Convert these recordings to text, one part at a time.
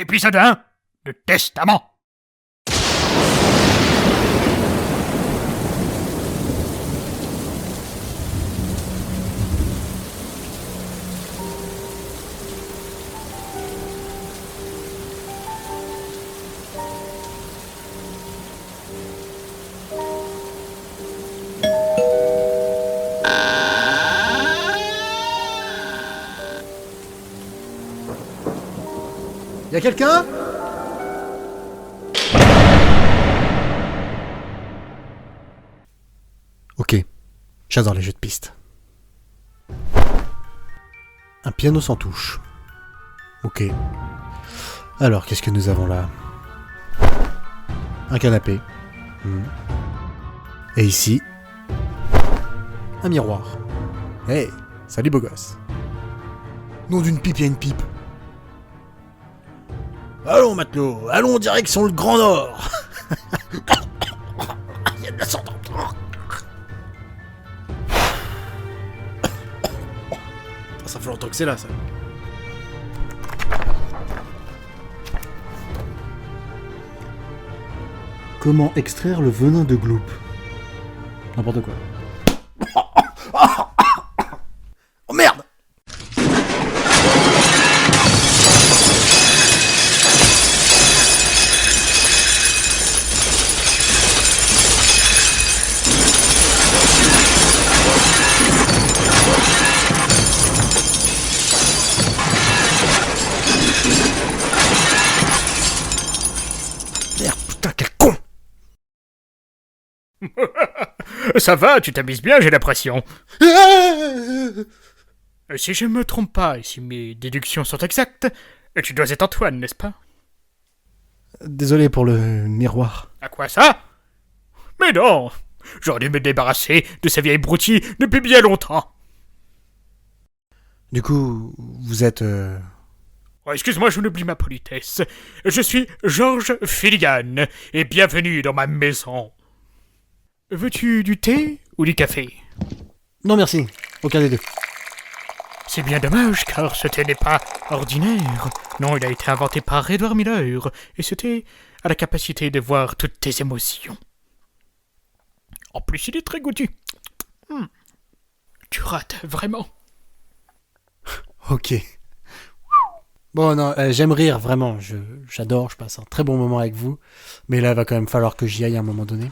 Épisode 1, le testament. Y'a quelqu'un ? Ok, j'adore les jeux de piste. Un piano sans touche. Ok. Alors, qu'est-ce que nous avons là ? Un canapé. Et ici, un miroir. Hey, salut beau gosse. Nom d'une pipe, y'a une pipe. Allons, matelot, allons direction le Grand Nord. Il y a de la sorte. Ça fait longtemps que c'est là, ça. Comment extraire le venin de Gloop ? N'importe quoi. Oh merde ! Merde, putain, quel con! Ça va, tu t'amuses bien, j'ai l'impression. Si je me trompe pas, et si mes déductions sont exactes, tu dois être Antoine, n'est-ce pas ? Désolé pour le miroir. À quoi ça ? Mais non, j'aurais dû me débarrasser de sa vieille broutille depuis bien longtemps. Du coup, vous êtes... Oh, excuse-moi, je n'oublie ma politesse. Je suis Georges Filigan, et bienvenue dans ma maison. Veux-tu du thé ou du café ? Non merci, aucun des deux. C'est bien dommage, car ce thé n'est pas ordinaire. Non, il a été inventé par Edward Miller, et ce thé a la capacité de voir toutes tes émotions. En plus, il est très goûtu. Tu rates, vraiment. Ok. Bon, non, j'aime rire, vraiment. J'adore, je passe un très bon moment avec vous. Mais là, il va quand même falloir que j'y aille à un moment donné.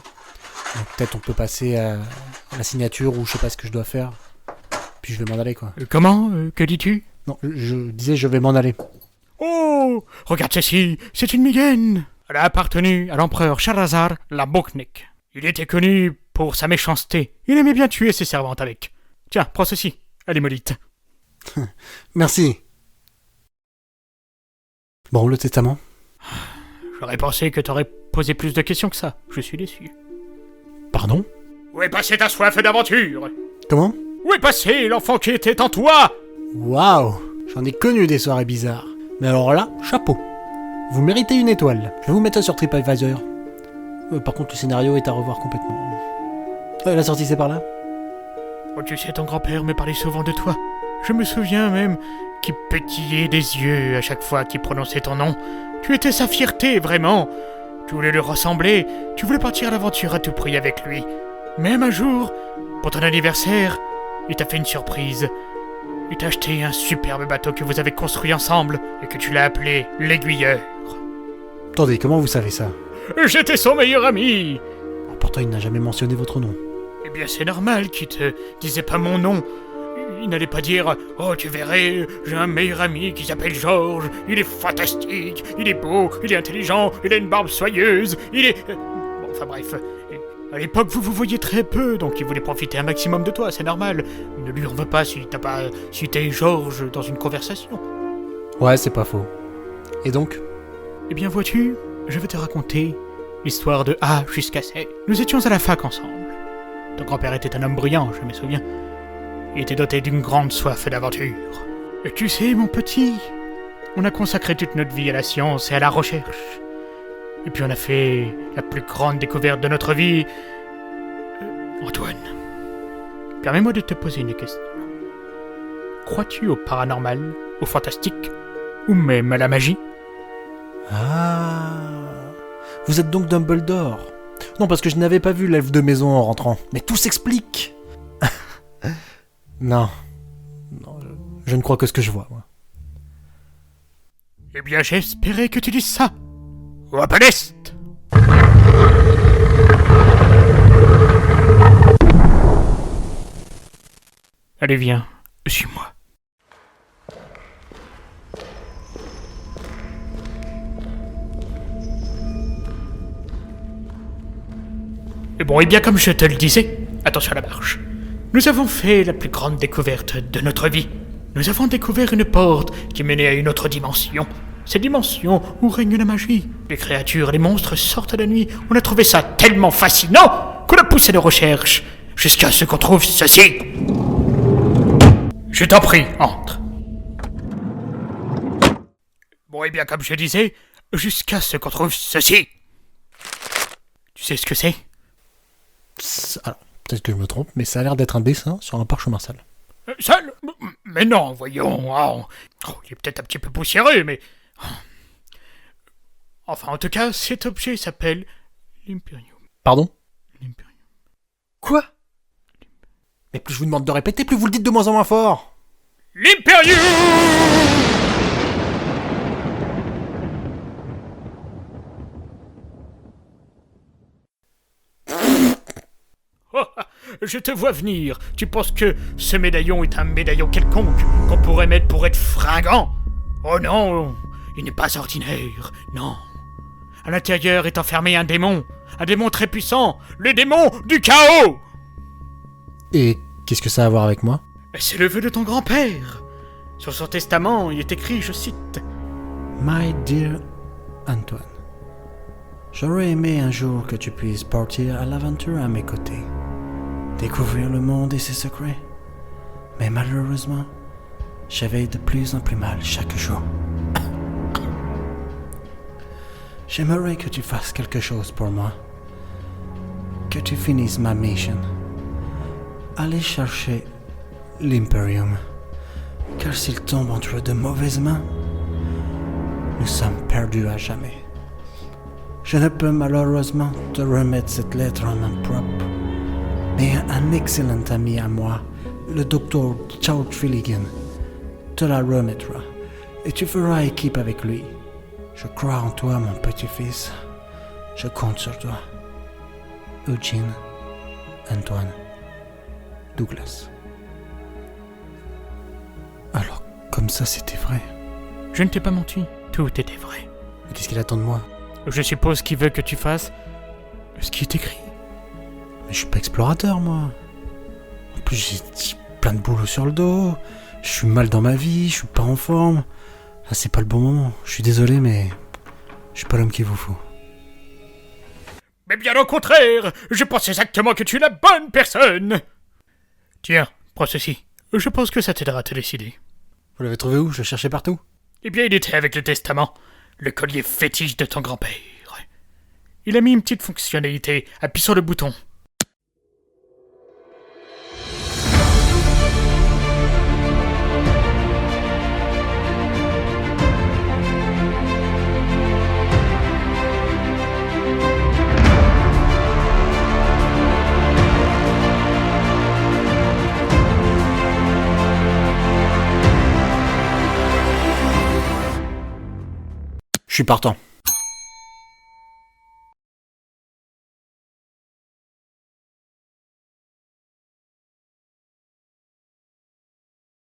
Donc peut-être on peut passer à la signature ou je sais pas ce que je dois faire. Puis je vais m'en aller, quoi. Comment ? Que dis-tu ? Non, je disais je vais m'en aller. Oh ! Regarde ceci, c'est une migaine. Elle a appartenu à l'empereur Charazar la Boknik. Il était connu pour sa méchanceté. Il aimait bien tuer ses servantes avec. Tiens, prends ceci, elle est maudite. Merci. Bon, le testament ? J'aurais pensé que t'aurais posé plus de questions que ça. Je suis déçu. Pardon ? Où est passée ta soif d'aventure ? Comment ? Où est passé l'enfant qui était en toi ? Waouh ! J'en ai connu des soirées bizarres. Mais alors là, chapeau. Vous méritez une étoile. Je vais vous mettre ça sur TripAdvisor. Par contre, le scénario est à revoir complètement. La sortie, c'est par là ? Oh, tu sais, ton grand-père me parlait souvent de toi. Je me souviens même qu'il pétillait des yeux à chaque fois qu'il prononçait ton nom. Tu étais sa fierté, vraiment. Tu voulais le ressembler. Tu voulais partir à l'aventure à tout prix avec lui. Même un jour, pour ton anniversaire, il t'a fait une surprise. Il t'a acheté un superbe bateau que vous avez construit ensemble et que tu l'as appelé l'Aiguilleur. Attendez, comment vous savez ça ? J'étais son meilleur ami. Pourtant, il n'a jamais mentionné votre nom. Eh bien, c'est normal qu'il te disait pas mon nom. Il n'allait pas dire « Oh, tu verrais, j'ai un meilleur ami qui s'appelle Georges, il est fantastique, il est beau, il est intelligent, il a une barbe soyeuse, il est... » Bon, enfin bref, à l'époque, vous vous voyiez très peu, donc il voulait profiter un maximum de toi, c'est normal. Ne lui en veux pas si t'as pas cité Georges dans une conversation. Ouais, c'est pas faux. Et donc ? Eh bien, vois-tu, je vais te raconter l'histoire de A jusqu'à Z. Nous étions à la fac ensemble. Ton grand-père était un homme brillant, je me souviens. Il était doté d'une grande soif d'aventure. Et tu sais, mon petit, on a consacré toute notre vie à la science et à la recherche. Et puis on a fait la plus grande découverte de notre vie. Antoine, permets-moi de te poser une question. Crois-tu au paranormal, au fantastique, ou même à la magie ? Ah. Vous êtes donc Dumbledore. Non, parce que je n'avais pas vu l'elfe de maison en rentrant. Mais tout s'explique. Non. Non, je ne crois que ce que je vois, moi. Eh bien, j'espérais que tu dises ça. Wapenest! Allez, viens, suis-moi. Et bon, et bien comme je te le disais, attention à la marche. Nous avons fait la plus grande découverte de notre vie. Nous avons découvert une porte qui menait à une autre dimension. Cette dimension où règne la magie. Les créatures et les monstres sortent la nuit. On a trouvé ça tellement fascinant qu'on a poussé nos recherches jusqu'à ce qu'on trouve ceci. Je t'en prie, entre. Bon, et bien comme je disais, jusqu'à ce qu'on trouve ceci. Tu sais ce que c'est? Alors, peut-être que je me trompe, mais ça a l'air d'être un dessin sur un parchemin sale. Sale? Mais non, voyons. Oh, il est peut-être un petit peu poussiéreux, mais... Enfin, en tout cas, cet objet s'appelle l'Imperium. Pardon? L'Imperium. Quoi? Mais plus je vous demande de répéter, plus vous le dites de moins en moins fort. L'Imperium! Oh, je te vois venir. Tu penses que ce médaillon est un médaillon quelconque qu'on pourrait mettre pour être fringant? Oh non, il n'est pas ordinaire, non. À l'intérieur est enfermé un démon très puissant, le démon du chaos! Et qu'est-ce que ça a à voir avec moi? C'est le vœu de ton grand-père. Sur son testament, il est écrit, je cite... My dear Antoine, j'aurais aimé un jour que tu puisses partir à l'aventure à mes côtés, découvrir le monde et ses secrets. Mais malheureusement, j'avais de plus en plus mal chaque jour. J'aimerais que tu fasses quelque chose pour moi. Que tu finisses ma mission. Allez chercher l'Imperium. Car s'il tombe entre de mauvaises mains, nous sommes perdus à jamais. Je ne peux malheureusement te remettre cette lettre en main propre, mais un excellent ami à moi, le docteur Charles Trilligan, te la remettra, et tu feras équipe avec lui. Je crois en toi, mon petit-fils. Je compte sur toi. Eugene, Antoine, Douglas. Alors, comme ça, c'était vrai. Je ne t'ai pas menti, tout était vrai. Mais qu'est-ce qu'il attend de moi? Je suppose qu'il veut que tu fasses ce qui est écrit. Mais je suis pas explorateur, moi. En plus, j'ai plein de boulot sur le dos. Je suis mal dans ma vie, je suis pas en forme. Là, c'est pas le bon moment. Je suis désolé, mais je suis pas l'homme qu'il vous faut. Mais bien au contraire, je pense exactement que tu es la bonne personne. Tiens, prends ceci. Je pense que ça t'aidera à te décider. Vous l'avez trouvé où? Je le cherchais partout. Eh bien, il était avec le testament, le collier fétiche de ton grand-père. Il a mis une petite fonctionnalité. Appuie sur le bouton. Je suis partant.